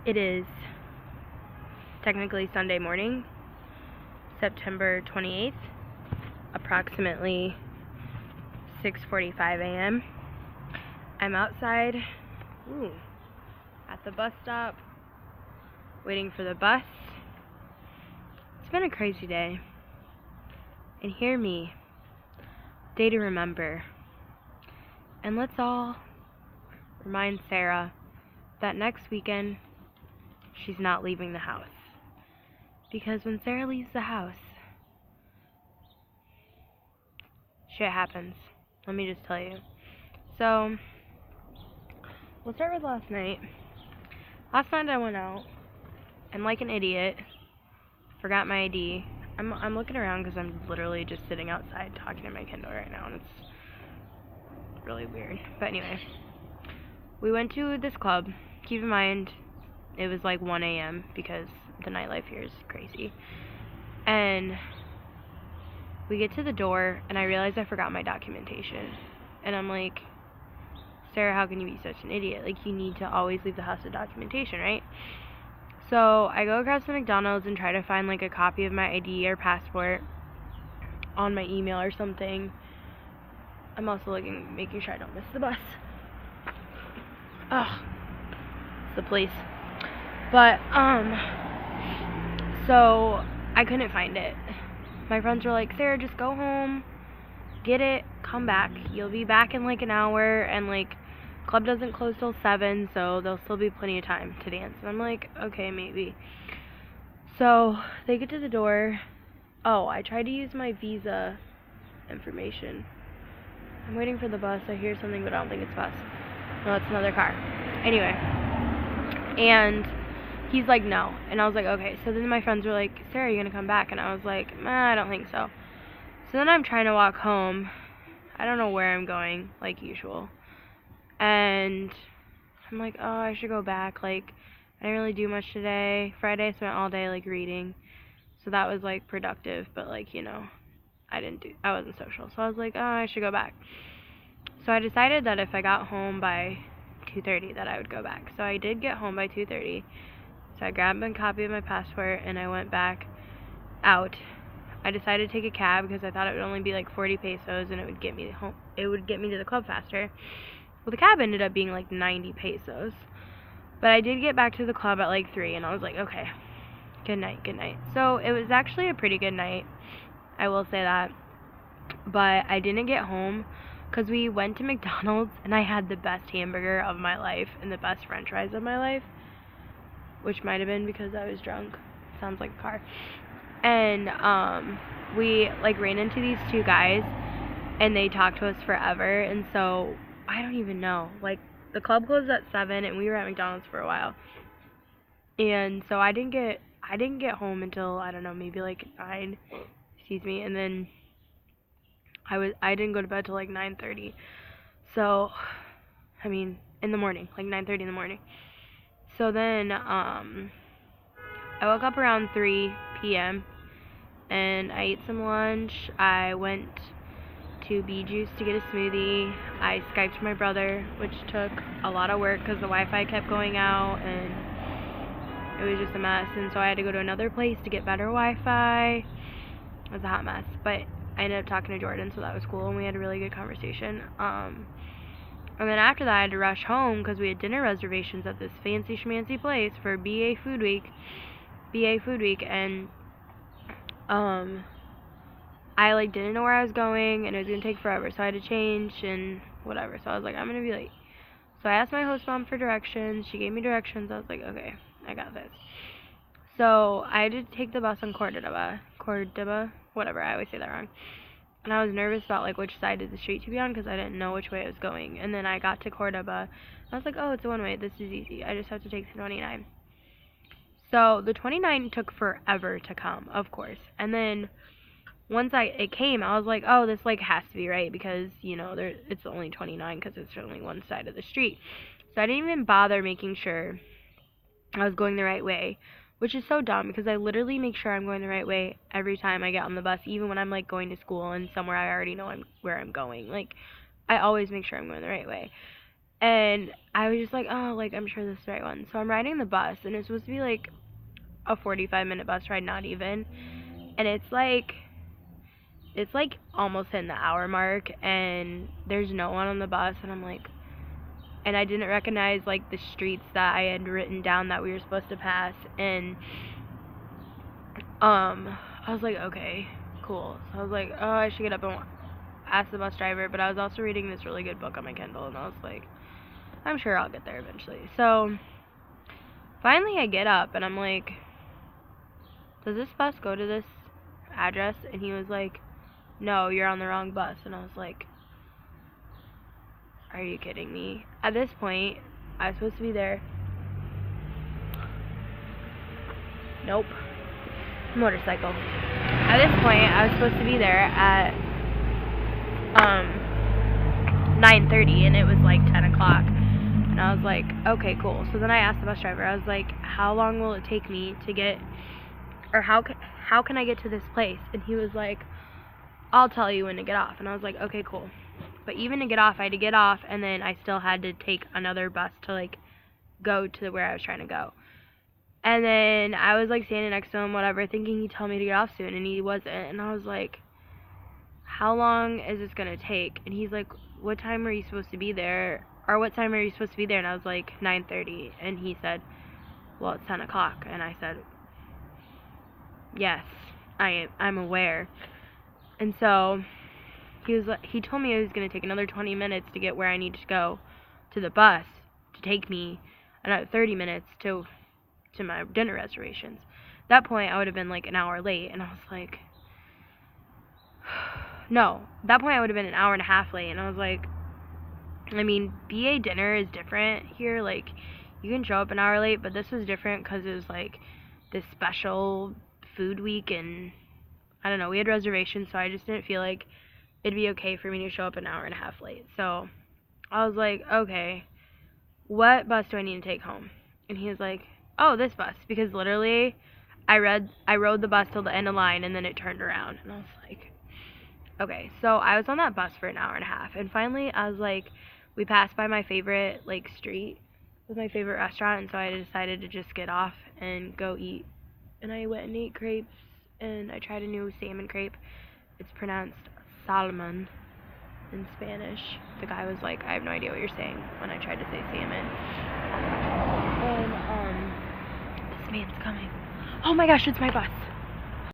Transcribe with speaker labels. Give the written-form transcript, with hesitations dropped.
Speaker 1: It is technically Sunday morning, September 28th, approximately 6:45 a.m. I'm outside at the bus stop, waiting for the bus. It's been a crazy day. And hear me, day to remember. And let's all remind Sarah that next weekend she's not leaving the house. Because when Sarah leaves the house, shit happens. Let me just tell you. So, we'll start with last night. Last night I went out, and like an idiot, forgot my ID. I'm looking around because I'm literally just sitting outside talking to my Kindle right now, and it's really weird. But anyway, we went to this club. Keep in mind, it was like 1 a.m. because the nightlife here is crazy. And we get to the door, and I realize I forgot my documentation. And I'm like, Sarah, how can you be such an idiot? Like, you need to always leave the house with documentation, right? So I go across to McDonald's and try to find like a copy of my ID or passport on my email or something. I'm also making sure I don't miss the bus. Ugh, it's the police. But so I couldn't find it. My friends were like, Sarah, just go home, get it, come back. You'll be back in like an hour, and like club doesn't close till 7, so there'll still be plenty of time to dance. And I'm like, okay, maybe. So they get to the door. Oh, I tried to use my visa information. I'm waiting for the bus. I hear something, but I don't think it's a bus. No, it's another car. Anyway, and he's like, no. And I was like, okay. So then my friends were like, Sarah, are you gonna come back? And I was like, I don't think so. So then I'm trying to walk home. I don't know where I'm going, like usual. And I'm like, oh, I should go back. Like, I didn't really do much today. Friday I spent all day like reading, so that was like productive. But like, you know, I wasn't social. So I was like, oh, I should go back. So I decided that if I got home by 2:30 that I would go back. So I did get home by 2:30. So I grabbed a copy of my passport and I went back out. I decided to take a cab because I thought it would only be like 40 pesos and it would get me home. It would get me to the club faster. Well, the cab ended up being like 90 pesos. But I did get back to the club at like 3, and I was like, okay, good night, good night. So it was actually a pretty good night, I will say that. But I didn't get home because we went to McDonald's, and I had the best hamburger of my life and the best french fries of my life, which might have been because I was drunk. Sounds like a car. And we like ran into these two guys, and they talked to us forever, and so I don't even know. Like, the club closed at 7, and we were at McDonald's for a while. And so I didn't get home until, I don't know, maybe like 9. Excuse me. And then I didn't go to bed till like 9:30. So, I mean, in the morning, like 9:30 in the morning. So then I woke up around 3 p.m. and I ate some lunch. I went to Bee Juice to get a smoothie. I Skyped my brother, which took a lot of work because the Wi-Fi kept going out and it was just a mess. And so I had to go to another place to get better Wi-Fi. It was a hot mess, but I ended up talking to Jordan, so that was cool, and we had a really good conversation. And then after that, I had to rush home because we had dinner reservations at this fancy schmancy place for BA Food Week, and I like didn't know where I was going, and it was gonna take forever, so I had to change and whatever. So I was like, I'm gonna be late. So I asked my host mom for directions. She gave me directions. I was like, okay, I got this. So I had to take the bus on Cordoba, whatever. I always say that wrong. And I was nervous about like which side of the street to be on because I didn't know which way I was going. And then I got to Cordoba. I was like, oh, it's a one-way. This is easy. I just have to take the 29. So the 29 took forever to come, of course. And then once it came, I was like, oh, this like has to be right because, you know, it's only 29 because it's only one side of the street. So I didn't even bother making sure I was going the right way, which is so dumb because I literally make sure I'm going the right way every time I get on the bus, even when I'm like going to school and somewhere I already know where I'm going. Like, I always make sure I'm going the right way. And I was just like, oh, like, I'm sure this is the right one. So I'm riding the bus, and it's supposed to be, like, a 45-minute bus ride, not even. And it's like almost hitting the hour mark, and there's no one on the bus, and I'm like, and I didn't recognize, like, the streets that I had written down that we were supposed to pass, and, I was like, okay, cool. So I was like, oh, I should get up and ask the bus driver, but I was also reading this really good book on my Kindle, and I was like, I'm sure I'll get there eventually. So, finally I get up, and I'm like, does this bus go to this address? And he was like, no, you're on the wrong bus. And I was like, are you kidding me? At this point, I was supposed to be there. Nope. Motorcycle. At this point, I was supposed to be there at 9:30, and it was like 10 o'clock. And I was like, okay, cool. So then I asked the bus driver, I was like, how long will it take me to get, or how can I get to this place? And he was like, I'll tell you when to get off. And I was like, okay, cool. But even to get off, I had to get off, and then I still had to take another bus to, like, go to where I was trying to go. And then I was, like, standing next to him, whatever, thinking he'd tell me to get off soon, and he wasn't. And I was like, how long is this going to take? And he's like, what time are you supposed to be there? Or what time are you supposed to be there? And I was like, 9:30. And he said, well, it's 10 o'clock. And I said, yes, I'm aware. And so he told me it was going to take another 20 minutes to get where I needed to go to the bus to take me, another 30 minutes to my dinner reservations. At that point, I would have been like an hour late, and I was like, no, at that point I would have been an hour and a half late, and I was like, I mean, BA dinner is different here, like, you can show up an hour late, but this was different because it was like this special food week, and I don't know, we had reservations, so I just didn't feel like it'd be okay for me to show up an hour and a half late. So I was like, okay, what bus do I need to take home? And he was like, oh, this bus, because literally I rode the bus till the end of line, and then it turned around. And I was like, okay. So I was on that bus for an hour and a half, and finally I was like, we passed by my favorite, like, street with my favorite restaurant, and so I decided to just get off and go eat. And I went and ate crepes, and I tried a new salmon crepe. It's pronounced salmon in Spanish. The guy was like, I have no idea what you're saying, when I tried to say salmon. And this man's coming. Oh my gosh, it's my bus.